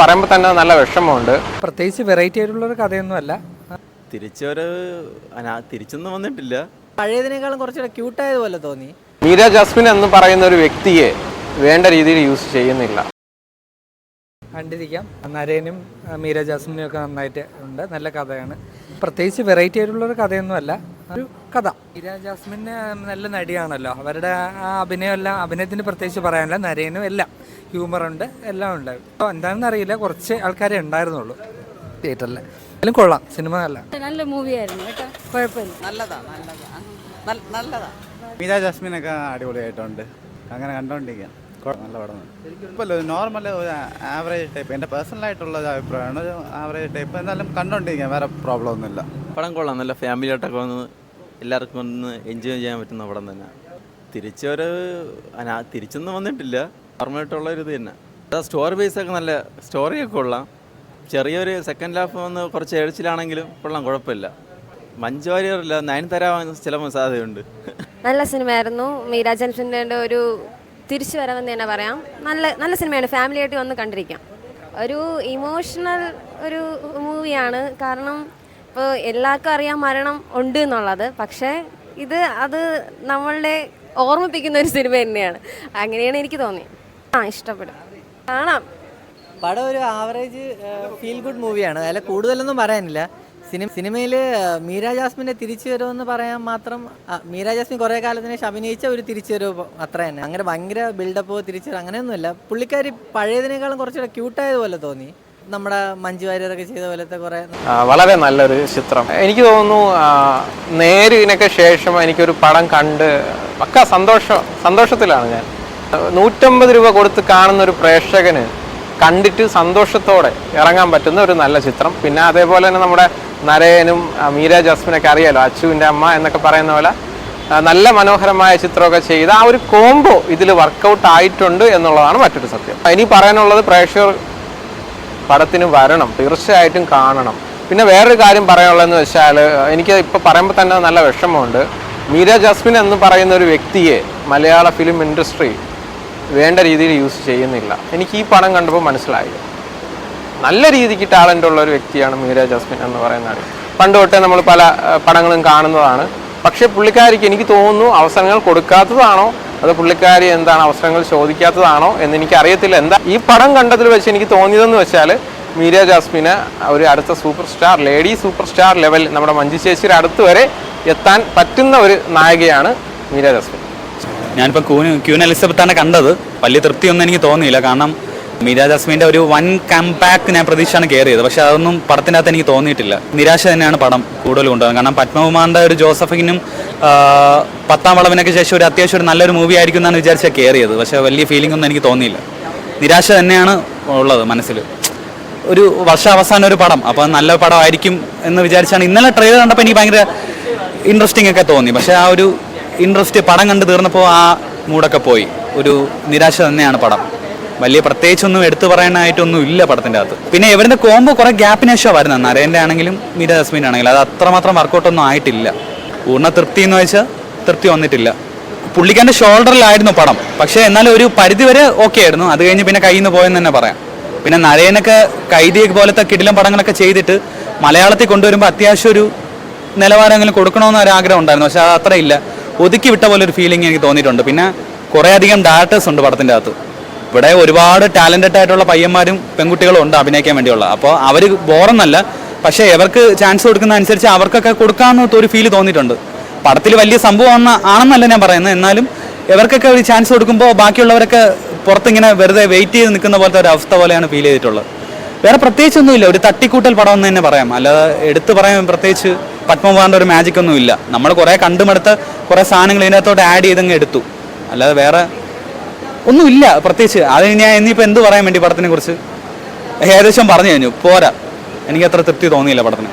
പറയുമ്പോൾ തന്നെ നല്ല വിഷമമുണ്ട്. പ്രത്യേകിച്ച് വെറൈറ്റി ആയിട്ടുള്ളൊരു കഥയൊന്നുമല്ല. തിരിച്ചൊന്നും വന്നിട്ടില്ല. പഴയതിനേക്കാളും കുറച്ചുകൂടെ ക്യൂട്ടായതുപോലെ തോന്നി. മീര ജാസ്മിൻ എന്ന് പറയുന്ന ഒരു വ്യക്തിയെ വേണ്ട രീതിയിൽ യൂസ് ചെയ്യുന്നില്ല. കണ്ടിരിക്കാം. നരേനും മീര ജാസ്മിനും ഒക്കെ നന്നായിട്ട് ഉണ്ട്. നല്ല കഥയാണ്. പ്രത്യേകിച്ച് വെറൈറ്റി ആയിട്ടുള്ളൊരു കഥയൊന്നുമല്ല, ഒരു കഥ. മീര ജാസ്മിന് നല്ല നടിയാണല്ലോ. അവരുടെ ആ അഭിനയമെല്ലാം, അഭിനയത്തിന് പ്രത്യേകിച്ച് പറയാനില്ല. നരേനും എല്ലാം ഹ്യൂമറുണ്ട്, എല്ലാം ഉണ്ട്. അപ്പോൾ എന്താണെന്ന് അറിയില്ല, കുറച്ച് ആൾക്കാരെ ഉണ്ടായിരുന്നുള്ളൂ തിയേറ്ററിൽ. എല്ലാം കൊള്ളാം, സിനിമ നല്ല മൂവിയായിരുന്നു കേട്ടോ, കുഴപ്പമില്ല. നല്ലതാ. മീര ജാസ്മിനൊക്കെ അടിപൊളിയായിട്ടുണ്ട്. അങ്ങനെ കണ്ടോണ്ടിരിക്കാം. നല്ല പടം. ഇപ്പല്ലോ നോർമൽ ഒരു ആവറേജ് ടൈപ്പ്, എൻ്റെ പേഴ്സണലായിട്ടുള്ള അഭിപ്രായമാണ്. ഒരു ആവറേജ് ടൈപ്പ്, എന്നാലും കണ്ടോണ്ടിരിക്കാം, വേറെ പ്രോബ്ലം ഒന്നുമില്ല. പടം കൊള്ളാം. നല്ല ഫാമിലി ആയിട്ടൊക്കെ വന്ന് എല്ലാവർക്കും ഒന്ന് എൻജോയ് ചെയ്യാൻ പറ്റുന്ന പടം തന്നെ. തിരിച്ചൊന്നും വന്നിട്ടില്ല. നോർമലായിട്ടുള്ളൊരിത് തന്നെ. സ്റ്റോറി ബേസൊക്കെ നല്ല സ്റ്റോറിയൊക്കെ കൊള്ളാം. ചെറിയൊരു സെക്കൻഡ് ഹാഫ് വന്ന് കുറച്ച് എഴുച്ചിലാണെങ്കിലും കൊള്ളാം, കുഴപ്പമില്ല. മഞ്ജു വാര്യറില്ല, നയൻതാര ചിലപ്പോൾ സാധ്യതയുണ്ട്. നല്ല സിനിമയായിരുന്നു. മീര ജാസ്മിൻ്റെ ഒരു തിരിച്ചു വരവെന്ന് തന്നെ പറയാം. നല്ല സിനിമയാണ്, ഫാമിലി ആയിട്ട് വന്ന് കണ്ടിരിക്കാം. ഒരു ഇമോഷണൽ ഒരു മൂവിയാണ്. കാരണം ഇപ്പോൾ എല്ലാവർക്കും അറിയാം മരണം ഉണ്ട് എന്നുള്ളത്. പക്ഷേ അത് നമ്മളുടെ ഓർമ്മിപ്പിക്കുന്ന ഒരു സിനിമ തന്നെയാണ്. അങ്ങനെയാണ് എനിക്ക് തോന്നിയത്. ഇഷ്ടപ്പെടും, കാണാം. പടം ഒരു ആവറേജ് ഫീൽ ഗുഡ് മൂവിയാണ്. അതിൽ കൂടുതലൊന്നും പറയാനില്ല. സിനിമയിൽ മീര ജാസ്മിൻ്റെ തിരിച്ചു വരുമെന്ന് പറയാൻ മാത്രം. മീര ജാസ്മിൻ കുറേ കാലത്തിന് ശേഷം അഭിനയിച്ച ഒരു തിരിച്ചു വരവ് അത്ര തന്നെ. അങ്ങനെ ഭയങ്കര ബിൽഡപ്പോ തിരിച്ചു വരും അങ്ങനെയൊന്നുമില്ല. പുള്ളിക്കാരി പഴയതിനേക്കാളും കുറച്ചുകൂടെ ക്യൂട്ടായതുപോലെ തോന്നി. നമ്മുടെ മഞ്ജു വാര്യരൊക്കെ ചെയ്ത പോലത്തെ കുറേ വളരെ നല്ലൊരു ചിത്രം. എനിക്ക് തോന്നുന്നു നേരിനൊക്കെ ശേഷം എനിക്കൊരു പടം കണ്ട് പക്ക സന്തോഷത്തിലാണ് ഞാൻ. 150 രൂപ കൊടുത്ത് കാണുന്ന ഒരു പ്രേക്ഷകന് കണ്ടിട്ട് സന്തോഷത്തോടെ ഇറങ്ങാൻ പറ്റുന്ന ഒരു നല്ല ചിത്രം. പിന്നെ അതേപോലെ തന്നെ നമ്മുടെ നരേനും മീര ജാസ്മിനൊക്കെ അറിയാലോ, അച്ചുവിൻ്റെ അമ്മ എന്നൊക്കെ പറയുന്ന പോലെ നല്ല മനോഹരമായ ചിത്രമൊക്കെ ചെയ്ത് ആ ഒരു കോംബോ ഇതിൽ വർക്കൗട്ട് ആയിട്ടുണ്ട് എന്നുള്ളതാണ് മറ്റൊരു സത്യം. ഇനി പറയാനുള്ളത്, പ്രേക്ഷകർ പടത്തിന് വരണം, തീർച്ചയായിട്ടും കാണണം. പിന്നെ വേറൊരു കാര്യം പറയാനുള്ളതെന്ന് വെച്ചാൽ, എനിക്ക് ഇപ്പോൾ പറയുമ്പോൾ തന്നെ നല്ല വിഷമമുണ്ട്. മീര ജാസ്മിൻ എന്ന് പറയുന്ന ഒരു വ്യക്തിയെ മലയാള ഫിലിം ഇൻഡസ്ട്രി വേണ്ട രീതിയിൽ യൂസ് ചെയ്യുന്നില്ല. എനിക്ക് ഈ പടം കണ്ടപ്പോൾ മനസ്സിലായി. നല്ല രീതിക്ക് ടാലൻ്റ് ഉള്ള ഒരു വ്യക്തിയാണ് മീര ജാസ്മിൻ എന്ന് പറയുന്നത്. പണ്ട് തൊട്ടേ നമ്മൾ പല പടങ്ങളും കാണുന്നതാണ്. പക്ഷേ പുള്ളിക്കാരിക്ക് എനിക്ക് തോന്നുന്നു അവസരങ്ങൾ കൊടുക്കാത്തതാണോ അത് പുള്ളിക്കാരി എന്താണ് അവസരങ്ങൾ ചോദിക്കാത്തതാണോ എന്ന് എനിക്കറിയത്തില്ല. എന്താ ഈ പടം കണ്ടതിൽ വെച്ച് എനിക്ക് തോന്നിയതെന്ന് വെച്ചാൽ, മീര ജാസ്മിന് ഒരു അടുത്ത super star, lady super star level, നമ്മുടെ മഞ്ജു ചേച്ചിയുടെ അടുത്ത് വരെ എത്താൻ പറ്റുന്ന ഒരു നായികയാണ് മീര ജാസ്മിൻ. ഞാനിപ്പോൾ ക്യൂൻ എലിസബത്താണ് കണ്ടത്. വലിയ തൃപ്തിയൊന്നും എനിക്ക് തോന്നിയില്ല. കാരണം മീര ജാസ്മിൻ്റെ ഒരു വൺ കംബാക്ക് ഞാൻ പ്രതീക്ഷയാണ് കയറിയത്. പക്ഷെ അതൊന്നും പടത്തിൻ്റെ അകത്ത് എനിക്ക് തോന്നിയിട്ടില്ല. നിരാശ തന്നെയാണ് പടം കൂടുതൽ കൊണ്ടുപോകുന്നത്. കാരണം പത്മകുമാറിൻ്റെ ഒരു ജോസഫിനും 10ാം വളവിനൊക്കെ ശേഷം ഒരു അത്യാവശ്യം ഒരു നല്ലൊരു മൂവി ആയിരിക്കും എന്നാണ് വിചാരിച്ചാൽ കയറിയത്. പക്ഷേ വലിയ ഫീലിംഗ് ഒന്നും എനിക്ക് തോന്നിയില്ല. നിരാശ തന്നെയാണ് ഉള്ളത് മനസ്സിൽ. ഒരു വർഷാവസാനം ഒരു പടം, അപ്പോൾ നല്ല പടമായിരിക്കും എന്ന് വിചാരിച്ചാണ്. ഇന്നലെ ട്രെയിലർ കണ്ടപ്പോൾ എനിക്ക് ഭയങ്കര ഇൻട്രസ്റ്റിംഗ് ഒക്കെ തോന്നി. പക്ഷേ ആ ഒരു ഇൻട്രസ്റ്റ് പടം കണ്ട് തീർന്നപ്പോൾ ആ മൂടൊക്കെ പോയി. ഒരു നിരാശ തന്നെയാണ് പടം. വലിയ പ്രത്യേകിച്ചൊന്നും എടുത്തു പറയാനായിട്ടൊന്നും ഇല്ല പടത്തിൻ്റെ അകത്ത്. പിന്നെ ഇവരുടെ കോംബോ കുറേ ഗ്യാപ്പിന് ശേഷമാണ് വരുന്നത്. നരേൻ്റെ ആണെങ്കിലും മീര ജാസ്മിൻ്റെ ആണെങ്കിലും അത് അത്രമാത്രം വർക്കൗട്ടൊന്നും ആയിട്ടില്ല. പൂർണ്ണ തൃപ്തി എന്ന് വെച്ചാൽ തൃപ്തി വന്നിട്ടില്ല. പുള്ളിക്കാരൻ്റെ ഷോൾഡറിലായിരുന്നു പടം. പക്ഷേ എന്നാലും ഒരു പരിധി വരെ ഓക്കെ ആയിരുന്നു. അത് കഴിഞ്ഞ് പിന്നെ കയ്യിൽ നിന്ന് പോയെന്ന് തന്നെ പറയാം. പിന്നെ നരേനൊക്കെ കൈദി പോലത്തെ കിടിലം പടങ്ങളൊക്കെ ചെയ്തിട്ട് മലയാളത്തിൽ കൊണ്ടുവരുമ്പോൾ അത്യാവശ്യം ഒരു നിലവാരമെങ്കിലും കൊടുക്കണമെന്ന് ഒരു ആഗ്രഹം ഉണ്ടായിരുന്നു. പക്ഷേ അത് അത്ര ഇല്ല. ഒതുക്കി വിട്ട പോലെ ഒരു ഫീലിംഗ് എനിക്ക് തോന്നിയിട്ടുണ്ട്. പിന്നെ കുറേ അധികം ഡയറക്ടേഴ്സ് ഉണ്ട് പടത്തിൻ്റെ അകത്ത്. ഇവിടെ ഒരുപാട് ടാലൻറ്റഡ് ആയിട്ടുള്ള പയ്യന്മാരും പെൺകുട്ടികളും ഉണ്ട് അഭിനയിക്കാൻ വേണ്ടിയുള്ള. അപ്പോൾ അവർ ബോറെന്നല്ല, പക്ഷേ ഇവർക്ക് ചാൻസ് കൊടുക്കുന്ന അനുസരിച്ച് അവർക്കൊക്കെ കൊടുക്കാമെന്ന് ഒരു ഫീല് തോന്നിയിട്ടുണ്ട്. പടത്തിൽ വലിയ സംഭവം ആണെന്നല്ല ഞാൻ പറയുന്നത്. എന്നാലും ഇവർക്കൊക്കെ ഒരു ചാൻസ് കൊടുക്കുമ്പോൾ ബാക്കിയുള്ളവരൊക്കെ പുറത്തിങ്ങനെ വെറുതെ വെയിറ്റ് ചെയ്ത് നിൽക്കുന്ന പോലത്തെ ഒരു അവസ്ഥ പോലെയാണ് ഫീൽ ചെയ്തിട്ടുള്ളത്. വേറെ പ്രത്യേകിച്ചൊന്നുമില്ല. ഒരു തട്ടിക്കൂട്ടൽ പടം എന്ന് തന്നെ പറയാം. അല്ലാതെ എടുത്ത് പറയാൻ പ്രത്യേകിച്ച് പത്മകുമാറിൻ്റെ ഒരു മാജിക് ഒന്നും ഇല്ല. നമ്മൾ കുറേ കണ്ടുമെടുത്ത് കുറേ സാധനങ്ങൾ ഇതിനകത്തോട്ട് ആഡ് ചെയ്തങ്ങ് എടുത്തു. അല്ലാതെ വേറെ ഒന്നുമില്ല പ്രത്യേകിച്ച്. അത് ഞാൻ ഇനിയിപ്പോൾ എന്ത് പറയാൻ വേണ്ടി പടത്തിനെ കുറിച്ച് ഏകദേശം പറഞ്ഞു കഴിഞ്ഞു. പോരാ, എനിക്ക് അത്ര തൃപ്തി തോന്നിയില്ല പടത്തിന്.